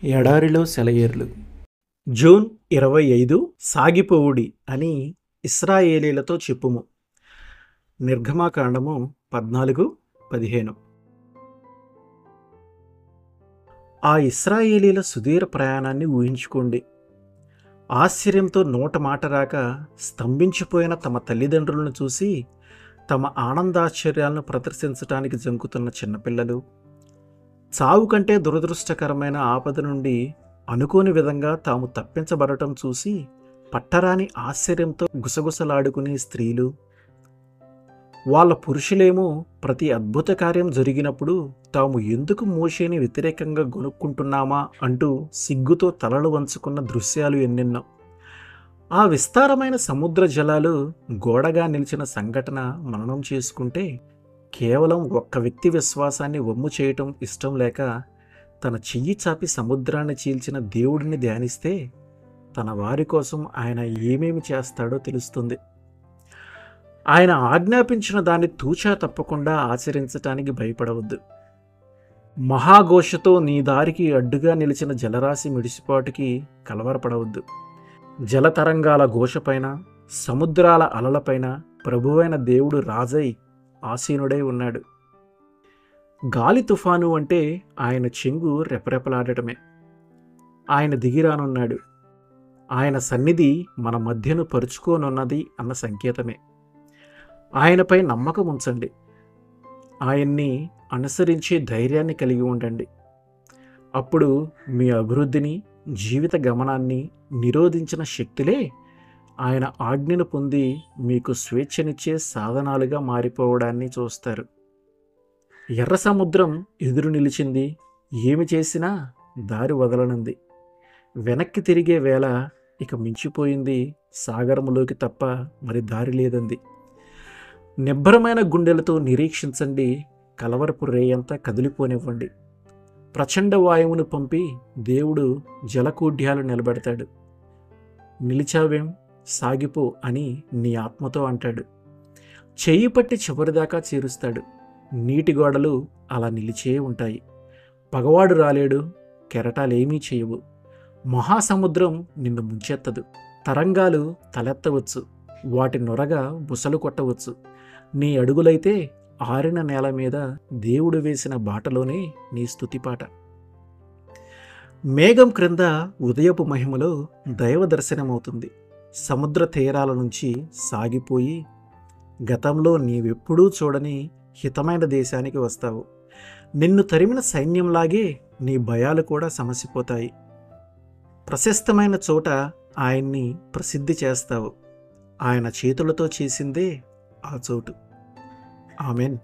ఎడారిలో సెలయేర్లు. జూన్ 25 సాగిపోవుడి అని ఇశ్రాయేలీలతో చెప్పుము. నిర్గమాకాండము 14:15. ఆ ఇశ్రాయేలీల సుదీర ప్రయాణాన్ని ఊహించుకోండి. ఆశ్చర్యంతో నోట మాట రాక స్తంభించిపోయిన తమ తల్లిదండ్రులను చూసి తమ ఆనందాశ్చర్యాలను ప్రదర్శించడానికి జంకుతున్న చిన్నపిల్లలు, చావు కంటే దురదృష్టకరమైన ఆపద నుండి అనుకోని విధంగా తాము తప్పించబడటం చూసి పట్టరాని ఆశ్చర్యంతో గుసగుసలాడుకునే స్త్రీలు, వాళ్ళ పురుషులేమో ప్రతి అద్భుత కార్యం జరిగినప్పుడు తాము ఎందుకు మోషేని వ్యతిరేకంగా గొనుక్కుంటున్నామా అంటూ సిగ్గుతో తలలు వంచుకున్న దృశ్యాలు ఎన్నెన్నో. ఆ విస్తారమైన సముద్ర జలాలు గోడగా నిలిచిన సంఘటన మననం చేసుకుంటే కేవలం ఒక్క వ్యక్తి విశ్వాసాన్ని వమ్ము చేయటం ఇష్టం లేక తన చెయ్యి చాపి సముద్రాన్ని చీల్చిన దేవుడిని ధ్యానిస్తే తన వారి కోసం ఆయన ఏమేమి చేస్తాడో తెలుస్తుంది. ఆయన ఆజ్ఞాపించిన దాన్ని తూచా తప్పకుండా ఆచరించటానికి భయపడవద్దు. మహాఘోషతో నీ దారికి అడ్డుగా నిలిచిన జలరాశి మిడిసిపాటుకి కలవరపడవద్దు. జలతరంగాల ఘోషపైన, సముద్రాల అలలపైన ప్రభువైన దేవుడు రాజై ఆసీనుడై ఉన్నాడు. గాలి తుఫాను అంటే ఆయన చెంగు రెపరెపలాడటమే. ఆయన దిగిరానున్నాడు. ఆయన సన్నిధి మన మధ్యను పరుచుకోనున్నది అన్న సంకేతమే. ఆయనపై నమ్మకం ఉంచండి. ఆయన్ని అనుసరించే ధైర్యాన్ని కలిగి ఉండండి. అప్పుడు మీ అభివృద్ధిని, జీవిత గమనాన్ని నిరోధించిన శక్తులే ఆయన ఆజ్ఞను పొంది మీకు స్వేచ్ఛనిచ్చే సాధనాలుగా మారిపోవడాన్ని చూస్తారు. ఎర్ర సముద్రం ఎదురు నిలిచింది, ఏమి చేసినా దారి వదలనుంది. వెనక్కి తిరిగే వేళ ఇక మించిపోయింది, సాగరములోకి తప్ప మరి దారి లేదంది. నిబ్బరమైన గుండెలతో నిరీక్షించండి, కలవరపు రేయంతా కదిలిపోనివ్వండి. ప్రచండ వాయువును పంపి దేవుడు జలకూడ్యాలు నిలబెడతాడు. నిలిచావేం, సాగిపో అని నీ ఆత్మతో అంటాడు. చెయ్యి పట్టి చివరిదాకా చేరుస్తాడు. నీటి గోడలు అలా నిలిచే ఉంటాయి. పగవాడు రాలేడు, కెరటాలేమీ చేయవు. మహాసముద్రం నిన్ను ముంచెత్తదు. తరంగాలు తలెత్తవచ్చు, వాటి నొరగా బుసలు కొట్టవచ్చు. నీ అడుగులైతే ఆరిన నేల మీద దేవుడు వేసిన బాటలోనే నీ స్తుతిపాట. మేఘం క్రింద ఉదయపు మహిమలో దైవ దర్శనమవుతుంది. సముద్ర తీరాల నుంచి సాగిపోయి గతంలో నీవెప్పుడూ చూడని హితమైన దేశానికి వస్తావు. నిన్ను తరిమిన సైన్యంలాగే నీ భయాలు కూడా సమసిపోతాయి. ప్రశస్తమైన చోట ఆయన్ని ప్రసిద్ధి చేస్తావు. ఆయన చేతులతో చేసిందే ఆ చోటు. ఆమెన్.